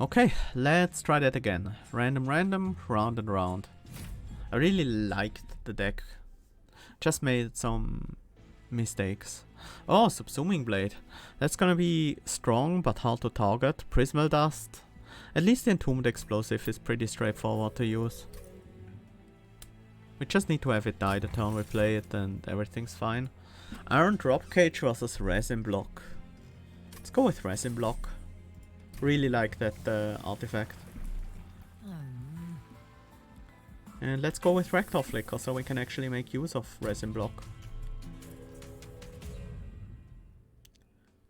Okay, let's try that again. Random, random, round and round. I really liked the deck. Just made some mistakes. Oh, Subsuming Blade. That's gonna be strong but hard to target. Prismal Dust. At least the Entombed Explosive is pretty straightforward to use. We just need to have it die the turn we play it and everything's fine. Iron Dropcage versus Resin Block. Let's go with Resin Block. Really like that artifact. And let's go with Rector Flicker so we can actually make use of Resin Block.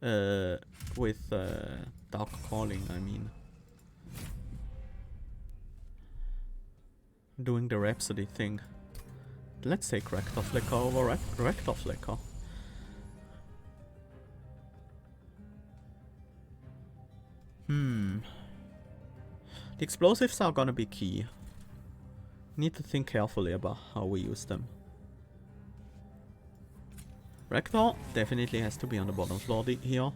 With Dark Calling, I mean. Doing the Rhapsody thing. Let's take Rector Flicker over Rector Flicker. The explosives are gonna be key. Need to think carefully about how we use them. Rector definitely has to be on the bottom floor here.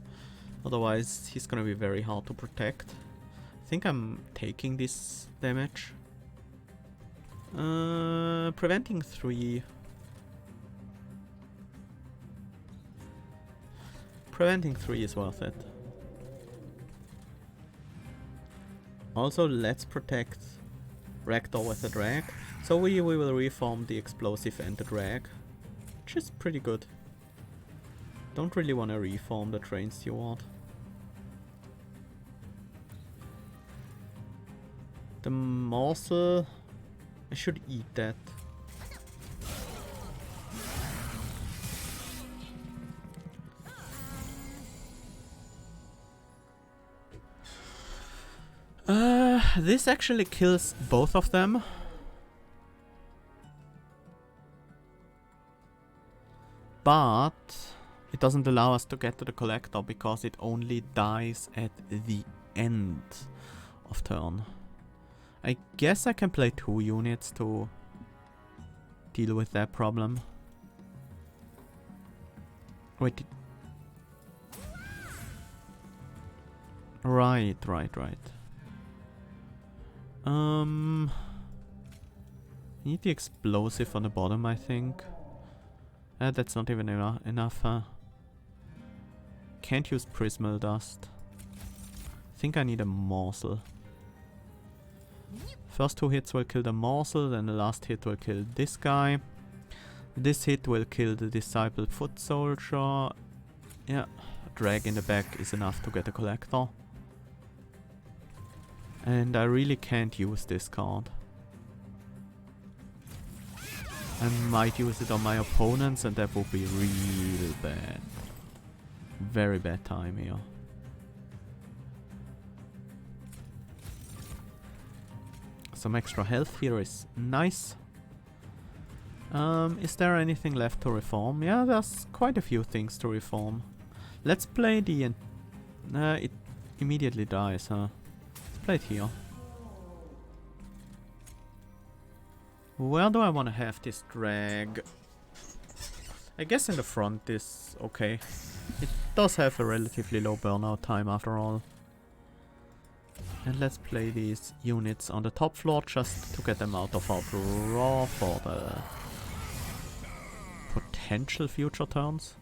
Otherwise he's gonna be very hard to protect. I think I'm taking this damage. Preventing 3. Preventing 3 is worth it. Also, let's protect Rector with the drag. So we will reform the explosive and the drag, which is pretty good. Don't really want to reform the Train Steward. The morsel, I should eat that. This actually kills both of them. But it doesn't allow us to get to the collector because it only dies at the end of turn. I guess I can play 2 units to deal with that problem. Wait. Right. Need the explosive on the bottom, I think. That's not even enough, huh? Can't use Prismal Dust. I think I need a morsel. First 2 hits will kill the morsel, then the last hit will kill this guy. This hit will kill the Disciple Foot Soldier. Yeah, drag in the back is enough to get a collector. And I really can't use this card. I might use it on my opponents and that would be real bad. Very bad time here. Some extra health here is nice. Is there anything left to reform? Yeah, there's quite a few things to reform. Let's play the... it immediately dies, huh? Let's play it here. Where do I want to have this drag? I guess in the front is okay. It does have a relatively low burnout time after all. And let's play these units on the top floor just to get them out of our draw for the potential future turns.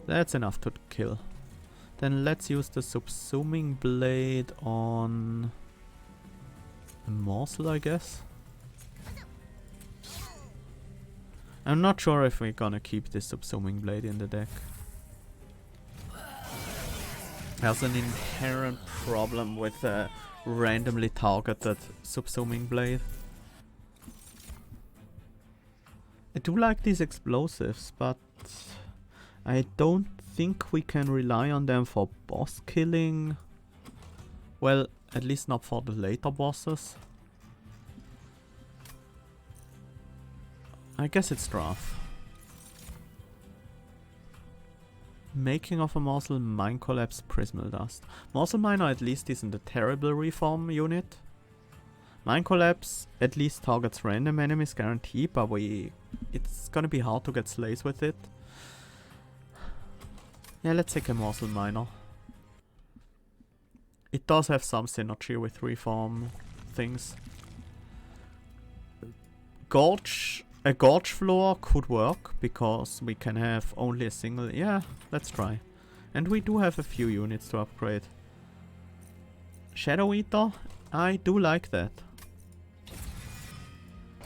That's enough to kill. Then let's use the Subsuming Blade on a morsel, I guess. I'm not sure if we're gonna keep this Subsuming Blade in the deck. There's an inherent problem with a randomly targeted Subsuming Blade. I do like these explosives, but I don't think we can rely on them for boss killing. Well, at least not for the later bosses. I guess it's draft. Making of a Morsel, Mine Collapse, Prismal Dust. Morsel Miner at least isn't a terrible reform unit. Mine Collapse at least targets random enemies guaranteed, but we it's gonna be hard to get slays with it. Yeah, let's take a morsel miner. It does have some synergy with reform things. A gorge floor could work because we can have only a single. Yeah, let's try. And we do have a few units to upgrade. Shadow Eater, I do like that.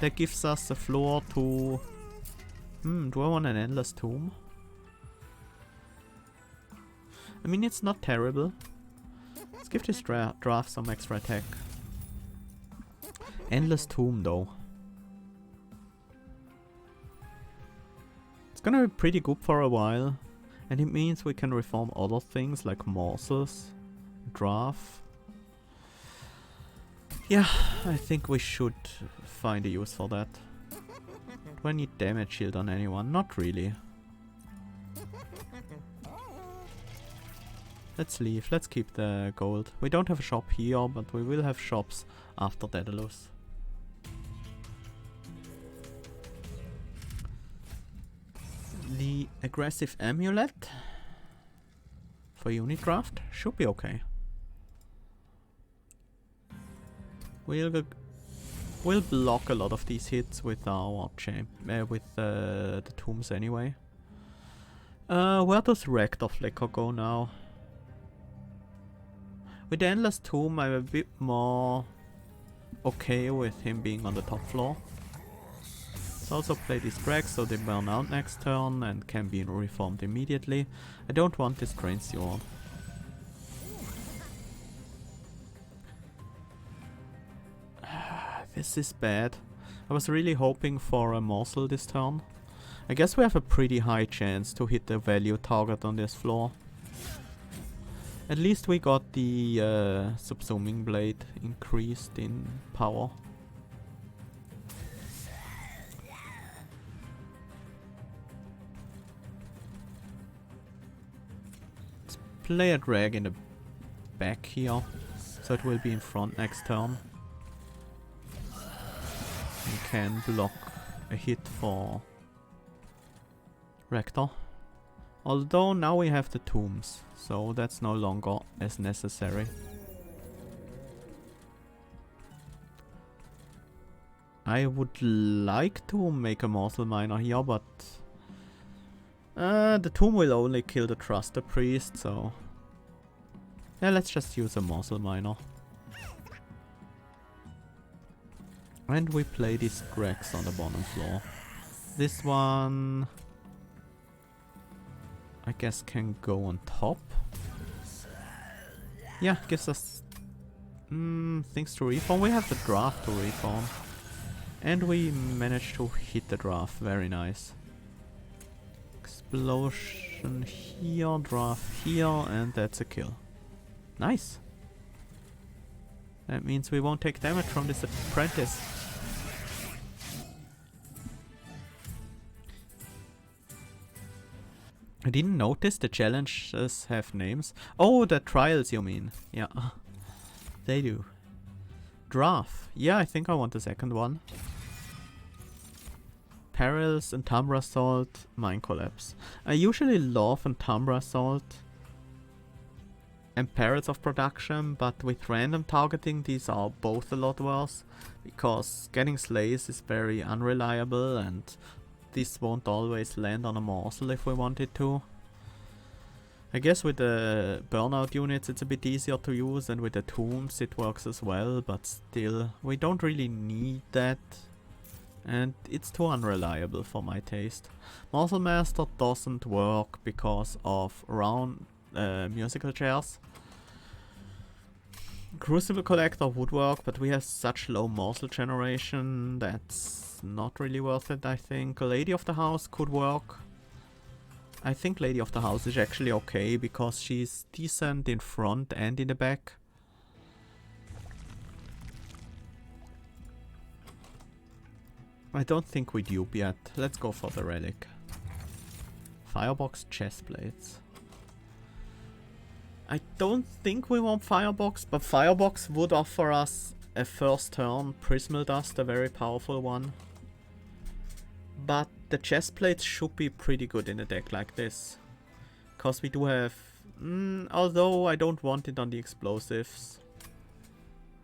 That gives us a floor to... do I want an Endless Tomb? I mean, it's not terrible. Let's give this draft some extra attack. Endless Tomb though. It's gonna be pretty good for a while. And it means we can reform other things like morsels, draft. Yeah, I think we should find a use for that. Do I need damage shield on anyone? Not really. Let's leave. Let's keep the gold. We don't have a shop here, but we will have shops after Daedalus. The aggressive amulet for unit draft should be okay. We'll block a lot of these hits with our the tombs anyway. Where does Rector Flicker go now? With the Endless Tomb, I'm a bit more okay with him being on the top floor. Let's also play these tracks so they burn out next turn and can be reformed immediately. I don't want this Train Steward. This is bad. I was really hoping for a morsel this turn. I guess we have a pretty high chance to hit the value target on this floor. At least we got the subsuming blade increased in power. Let's play a drag in the back here, so it will be in front next turn. We can block a hit for Rector. Although now we have the tombs, so that's no longer as necessary. I would like to make a morsel miner here, but the tomb will only kill the Truster Priest, so yeah, let's just use a morsel miner. And we play these Gregs on the bottom floor. This one, I guess, can go on top. Yeah, gives us things to reform. We have the draft to reform. And we managed to hit the draft. Very nice. Explosion here, draft here, and that's a kill. Nice. That means we won't take damage from this apprentice. I didn't notice the challenges have names. Oh, the trials you mean. Yeah, they do. Draft. Yeah, I think I want the second one. Perils, Umbra Assault, Mine Collapse. I usually love Umbra Assault and Perils of Production, but with random targeting these are both a lot worse, because getting slays is very unreliable and this won't always land on a morsel if we want it to. I guess with the burnout units it's a bit easier to use, and with the tombs it works as well, but still, we don't really need that. And it's too unreliable for my taste. Morsel Master doesn't work because of round musical chairs. Crucible Collector would work, but we have such low morsel generation that's not really worth it, I think. Lady of the House could work. I think Lady of the House is actually okay because she's decent in front and in the back. I don't think we dupe yet. Let's go for the relic. Firebox chestplates. I don't think we want Firebox, but Firebox would offer us a first turn Prismal Dust, a very powerful one. But the chest plates should be pretty good in a deck like this. Because we do have... although I don't want it on the explosives.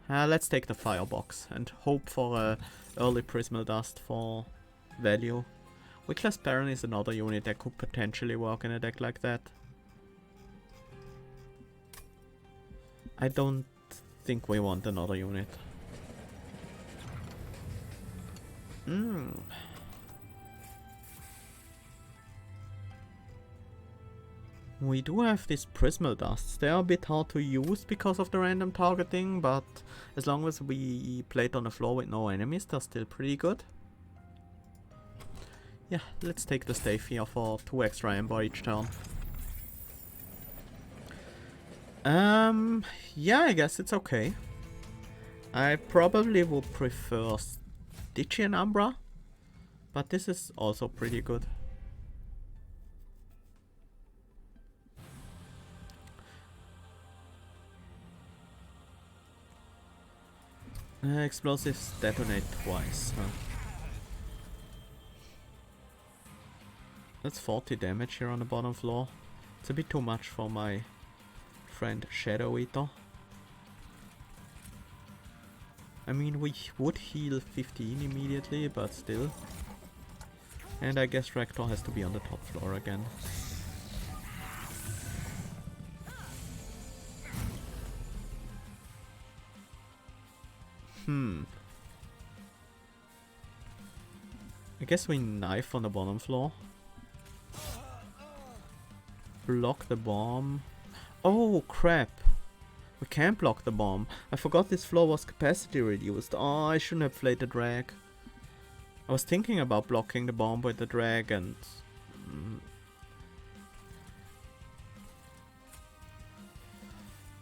Let's take the firebox and hope for a early Prismal Dust for value. Wickless Baron is another unit that could potentially work in a deck like that. I don't think we want another unit. We do have these Prismal Dusts. They are a bit hard to use because of the random targeting, but as long as we play it on the floor with no enemies, they're still pretty good. Yeah, let's take the stave here for 2 extra amber each turn. Yeah, I guess it's okay. I probably would prefer Stygian Umbra, but this is also pretty good. Explosives detonate twice, huh? That's 40 damage here on the bottom floor. It's a bit too much for my friend Shadow Eater. I mean, we would heal 15 immediately, but still. And I guess Rector has to be on the top floor again. I guess we knife on the bottom floor. Block the bomb. Oh crap! We can't block the bomb. I forgot this floor was capacity reduced. Oh, I shouldn't have played the drag. I was thinking about blocking the bomb with the drag and...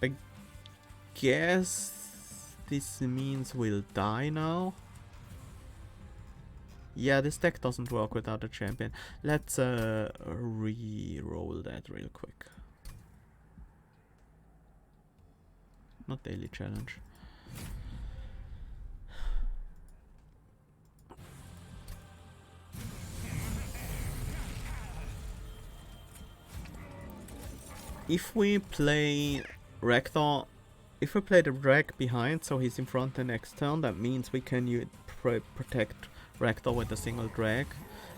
I guess this means we'll die now. Yeah, this deck doesn't work without a champion. Let's re-roll that real quick. Not daily challenge. If we play Rector, if we play the drag behind, so he's in front the next turn, that means we can protect Rector with a single drag.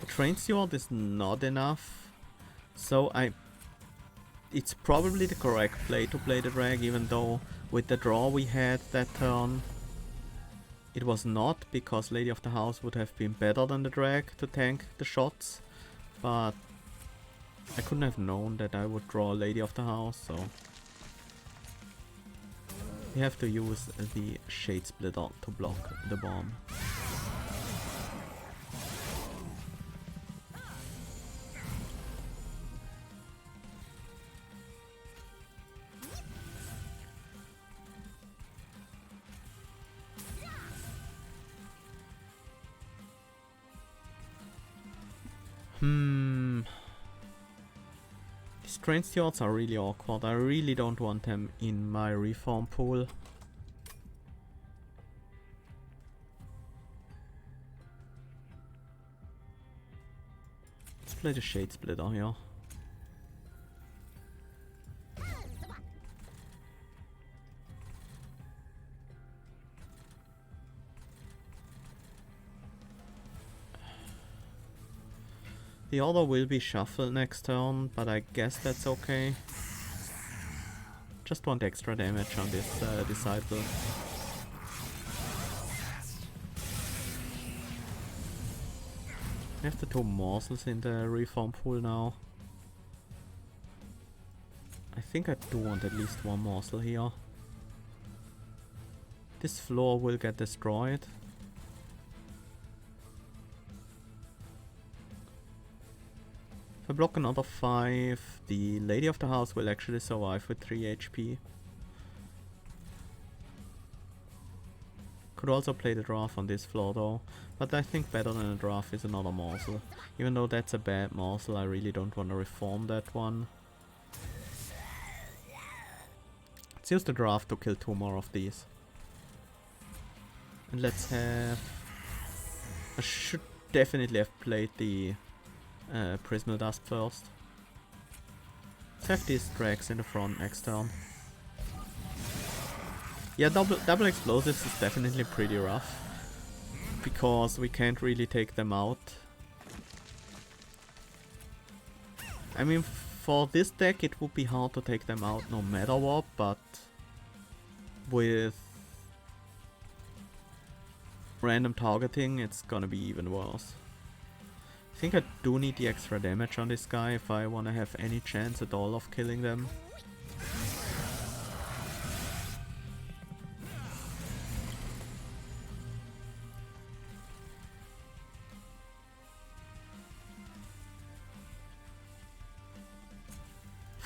A Train Steward is not enough, so it's probably the correct play to play the drag, even though with the draw we had that turn it was not, because Lady of the House would have been better than the drag to tank the shots, but I couldn't have known that I would draw Lady of the House, so we have to use the Shade Splitter to block the bomb. These Train Stewards are really awkward. I really don't want them in my reform pool. Let's play the Shade Splitter here. The order will be shuffled next turn, but I guess that's okay. Just want extra damage on this Disciple. I have the 2 morsels in the reform pool now. I think I do want at least 1 morsel here. This floor will get destroyed. If I block another 5, the Lady of the House will actually survive with 3 HP. Could also play the Draft on this floor though, but I think better than a Draft is another morsel. Even though that's a bad morsel, I really don't want to reform that one. Let's use the Draft to kill 2 more of these. And let's have... I should definitely have played the Prismal Dust first. Let's have these Drags in the front next turn. Yeah, double explosives is definitely pretty rough, because we can't really take them out. I mean, for this deck it would be hard to take them out no matter what, but with random targeting it's gonna be even worse. I think I do need the extra damage on this guy if I wanna have any chance at all of killing them.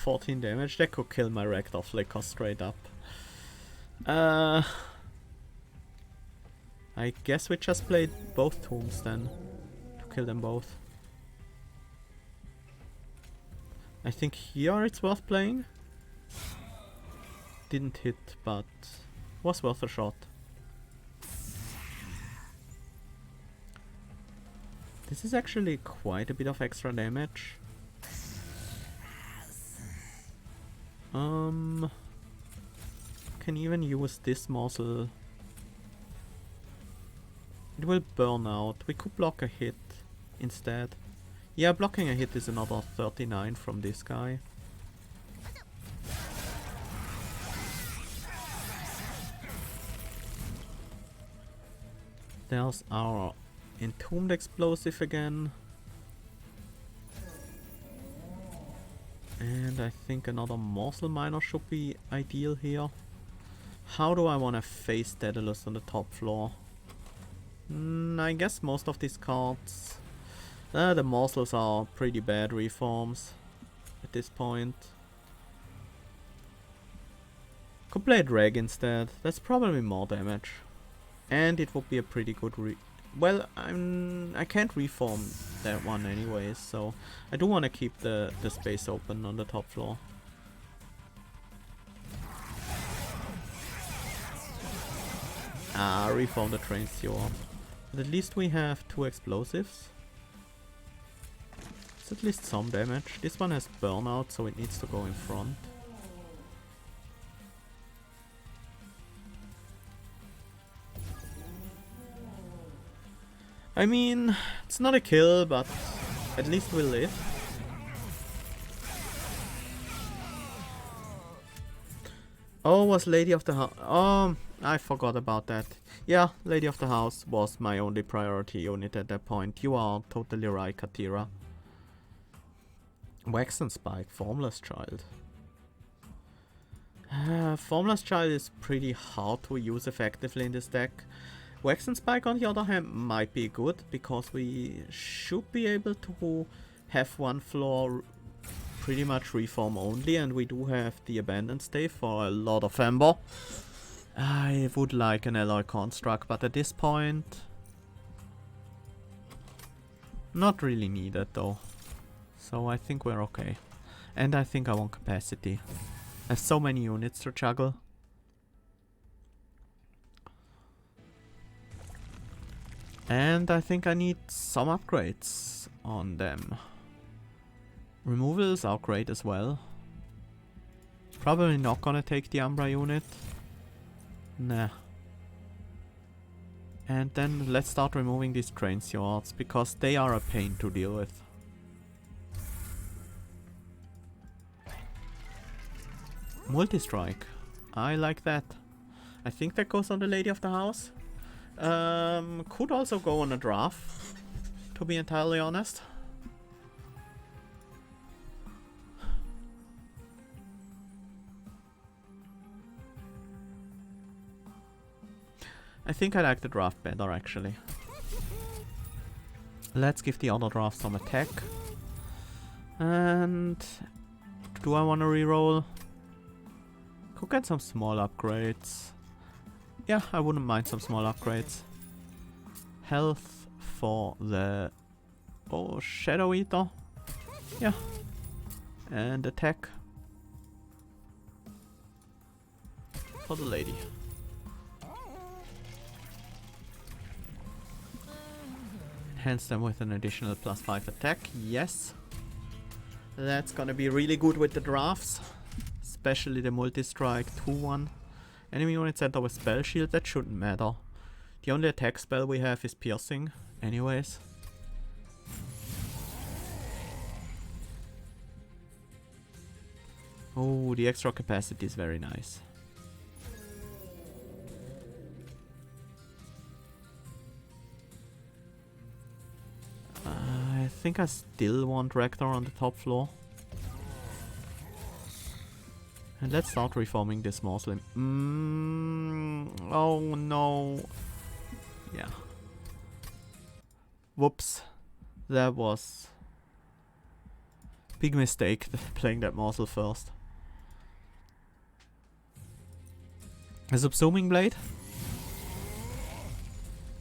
$14 damage, that could kill my Ragdoll Flicker straight up. I guess we just played both tombs then, to kill them both. I think here it's worth playing. Didn't hit, but was worth a shot. This is actually quite a bit of extra damage. Can even use this morsel. It will burn out. We could block a hit instead. Yeah, blocking a hit is another 39 from this guy. There's our Entombed Explosive again. And I think another Morsel Miner should be ideal here. How do I want to face Daedalus on the top floor? I guess most of these cards... the Morsels are pretty bad reforms at this point. Could play Drag instead. That's probably more damage. And it would be a pretty good well, I can't reform that one anyways, so I do want to keep the space open on the top floor. Reform the train steward. But at least we have 2 explosives. It's at least some damage. This one has burnout, so it needs to go in front. I mean, it's not a kill, but at least we'll live. Oh, was Lady of the House... Oh, I forgot about that. Yeah, Lady of the House was my only priority unit at that point. You are totally right, Katira. Wax and Spike, Formless Child. Formless Child is pretty hard to use effectively in this deck. Wax and Spike on the other hand might be good, because we should be able to have one floor pretty much reform only, and we do have the Abandoned Stave for a lot of Ember. I would like an Alloy Construct, but at this point... not really needed though. So I think we're okay. And I think I want capacity. I have so many units to juggle. And I think I need some upgrades on them. Removals are great as well. Probably not gonna take the Umbra unit. Nah. And then let's start removing these train stewards, because they are a pain to deal with. Multi-strike. I like that. I think that goes on the Lady of the House. Could also go on a draft, to be entirely honest. I think I like the draft better actually. Let's give the other draft some attack. And do I want to reroll? Could get some small upgrades. Yeah, I wouldn't mind some small upgrades. Health for the... oh, Shadow Eater. Yeah. And attack for the lady. enhance them with an additional +5 attack. Yes. That's gonna be really good with the drafts. Especially the multi-strike 2-1. Enemy units enter with spell shield, that shouldn't matter. The only attack spell we have is piercing, anyways. Oh, the extra capacity is very nice. I think I still want Rector on the top floor. And let's start reforming this Muslim. Oh no. Yeah. Whoops. That was big mistake playing that Morsel first. A subsuming blade.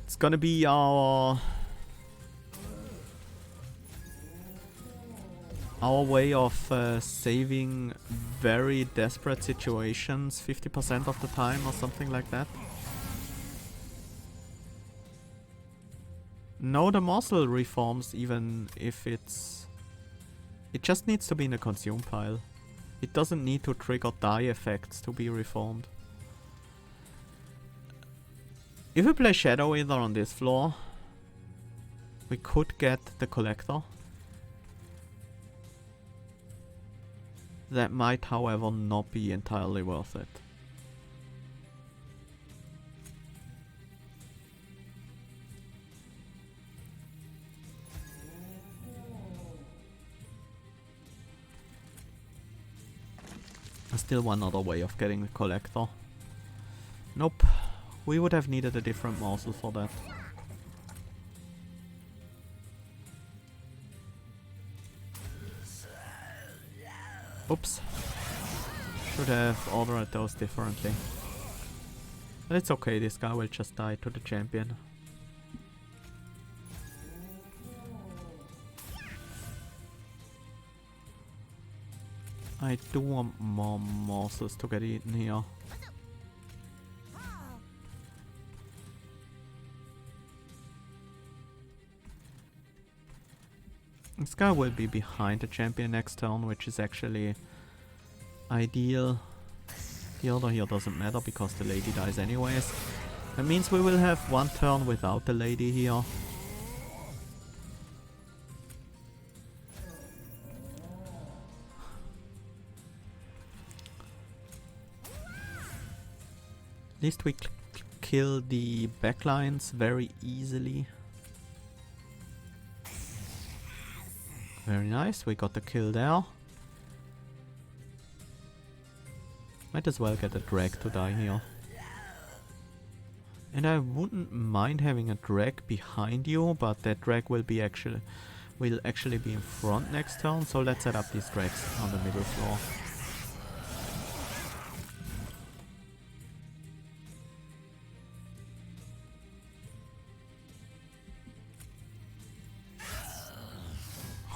It's gonna be our way of saving very desperate situations 50% of the time or something like that. No, the Morsel reforms even if it's... It just needs to be in a consume pile. It doesn't need to trigger die effects to be reformed. If we play Shadow Eater on this floor, we could get the Collector. That might, however, not be entirely worth it. There's still one other way of getting the Collector. Nope. We would have needed a different morsel for that. Oops. Should have ordered those differently. But it's okay, this guy will just die to the champion. I do want more morsels to get eaten here. This guy will be behind the champion next turn, which is actually ideal. The order here doesn't matter because the lady dies anyways. That means we will have one turn without the lady here. At least we kill the backlines very easily. Very nice, we got the kill there. Might as well get a drag to die here. And I wouldn't mind having a drag behind you, but that drag will actually be in front next turn, so let's set up these drags on the middle floor.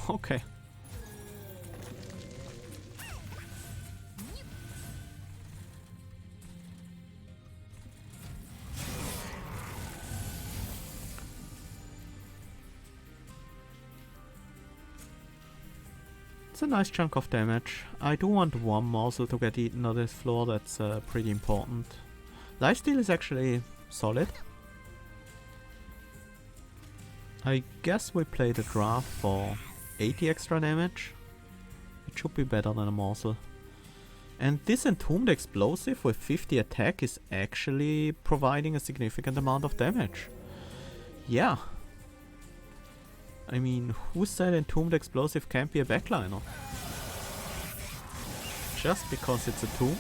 Okay. It's a nice chunk of damage. I do want one morsel to get eaten on this floor, that's pretty important. Lifesteal is actually solid. I guess we play the draft for 80 extra damage. It should be better than a morsel. And this Entombed Explosive with 50 attack is actually providing a significant amount of damage. Yeah. I mean, who said Entombed Explosive can't be a backliner? Just because it's a tomb?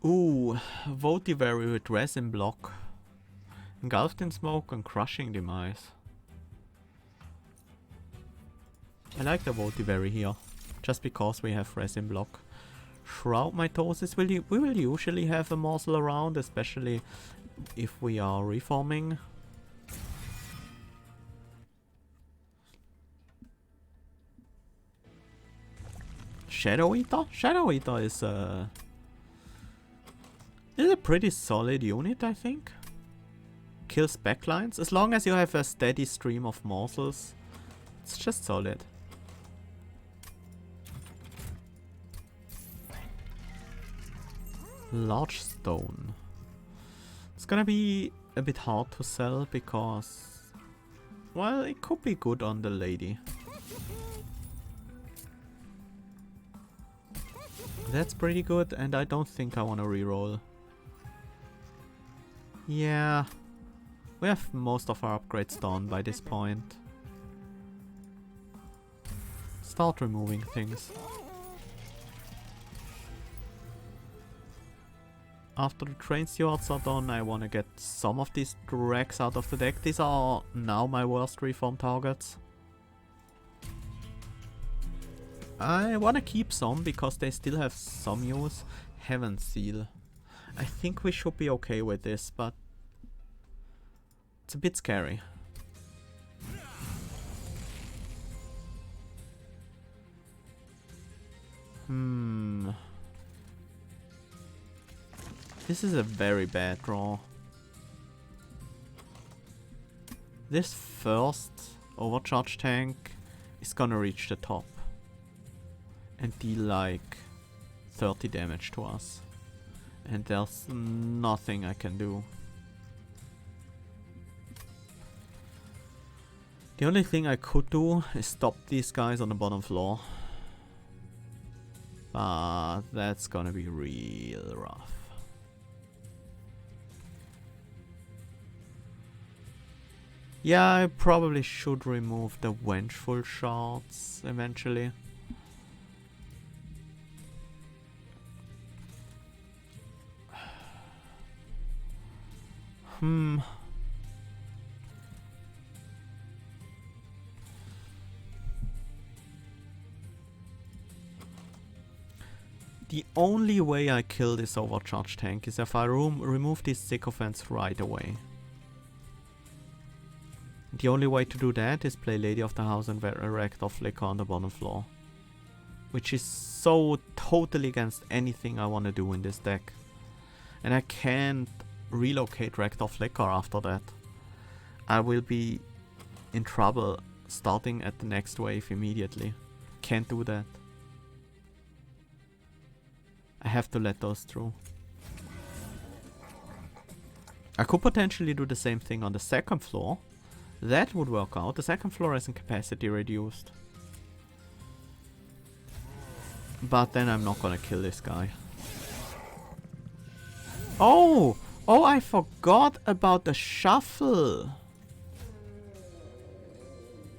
Ooh, Votivary with resin block. Engulfed in smoke and crushing demise. I like the Votivary here, just because we have resin block. Shroud Mitosis, we will usually have a morsel around, especially if we are reforming. Shadow Eater? Shadow Eater is a pretty solid unit, I think. Kills backlines. As long as you have a steady stream of morsels, it's just solid. Large stone. It's gonna be a bit hard to sell because, well, it could be good on the lady. That's pretty good, and I don't think I want to reroll. Yeah, we have most of our upgrades done by this point. Start removing things. After the train stewards are done, I want to get some of these dregs out of the deck. These are now my worst reform targets. I want to keep some because they still have some use. Heaven's Seal. I think we should be okay with this, but it's a bit scary. This is a very bad draw. This first overcharge tank is gonna reach the top and deal like 30 damage to us. And there's nothing I can do. The only thing I could do is stop these guys on the bottom floor. But that's gonna be real rough. Yeah, I probably should remove the Vengeful Shards eventually. The only way I kill this overcharge tank is if I remove these sycophants right away. The only way to do that is play Lady of the House and Rector Flicker on the bottom floor. Which is so totally against anything I want to do in this deck. And I can't relocate Rector Flicker after that. I will be in trouble starting at the next wave immediately. Can't do that. I have to let those through. I could potentially do the same thing on the second floor. That would work out. The second floor isn't capacity reduced. But then I'm not gonna kill this guy. Oh! Oh, I forgot about the shuffle!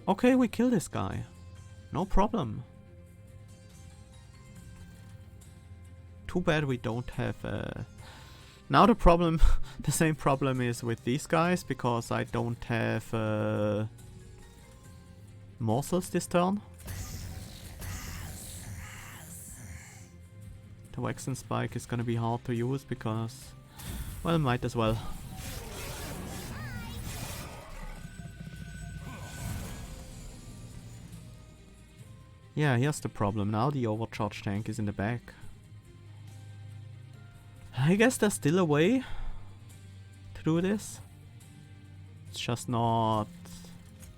Okay, we kill this guy. No problem. Too bad we don't have now the problem, the same problem is with these guys, because I don't have morsels this turn. The Waxen Spike is gonna be hard to use because, well, might as well. Yeah, here's the problem. Now the overcharge tank is in the back. I guess there's still a way to do this. It's just not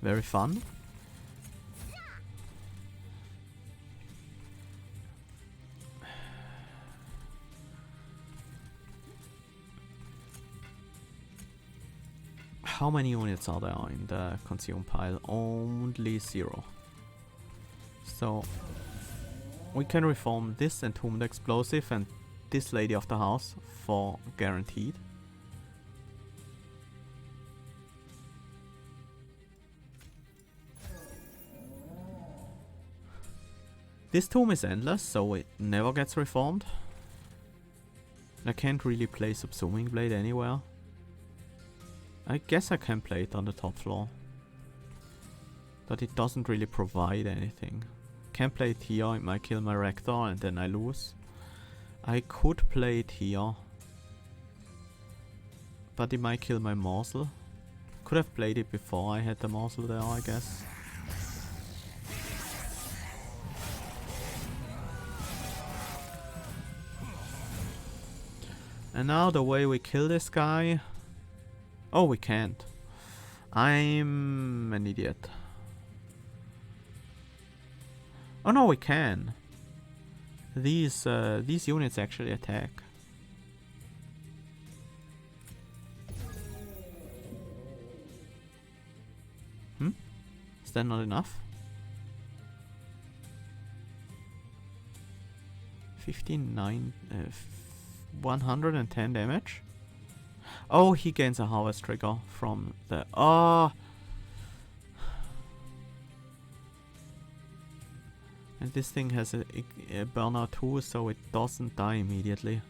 very fun. How many units are there in the consume pile? Only 0. So we can reform this Entombed Explosive and this Lady of the House for guaranteed. This tomb is endless, so it never gets reformed. I can't really play Subsuming Blade anywhere. I guess I can play it on the top floor. But it doesn't really provide anything. Can't play it here, it might kill my Rector and then I lose. I could play it here. But it might kill my morsel. Could have played it before I had the morsel there, I guess. And now the way we kill this guy... Oh, we can't. I'm an idiot. Oh no, we can. These units actually attack. Is that not enough? 59, 110 damage. Oh, he gains a harvest trigger from the... Oh! And this thing has a burnout too, so it doesn't die immediately.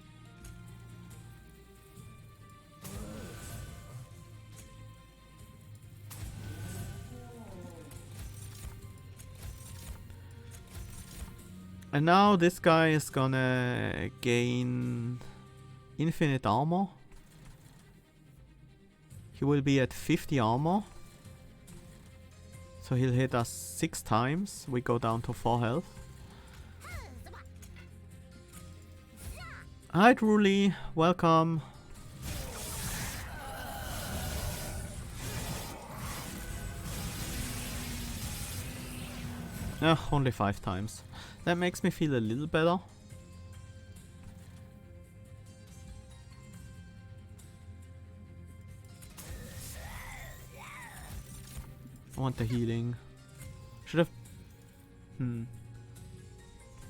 And now this guy is gonna gain infinite armor. He will be at 50 armor. So he'll hit us 6 times. We go down to 4 health. Hi Drooly, welcome. Only 5 times. That makes me feel a little better. I want the healing. Should have...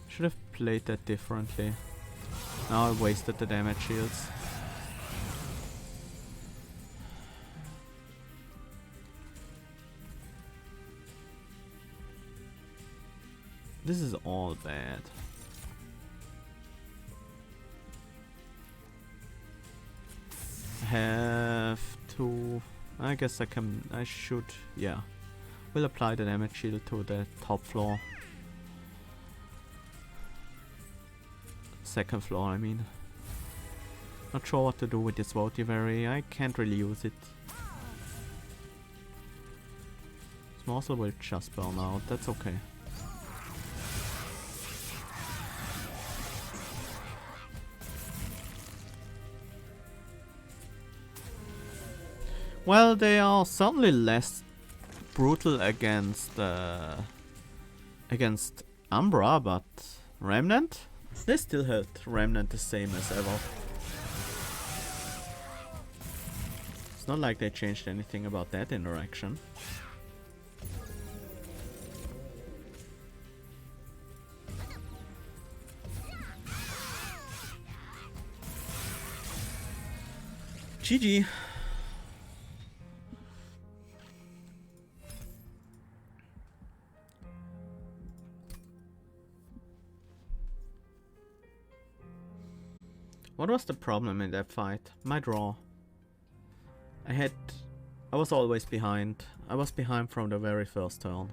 Should have played that differently. Now I wasted the damage shields. This is all bad. I have to... I guess I should... Yeah. We'll apply the damage shield to the top floor. Second floor, I mean. Not sure what to do with this Votivary. I can't really use it. This morsel will just burn out. That's okay. Well, they are certainly less brutal against Umbra, but Remnant? They still held Remnant the same as ever. It's not like they changed anything about that interaction. GG. What was the problem in that fight? My draw. I was always behind. I was behind from the very first turn.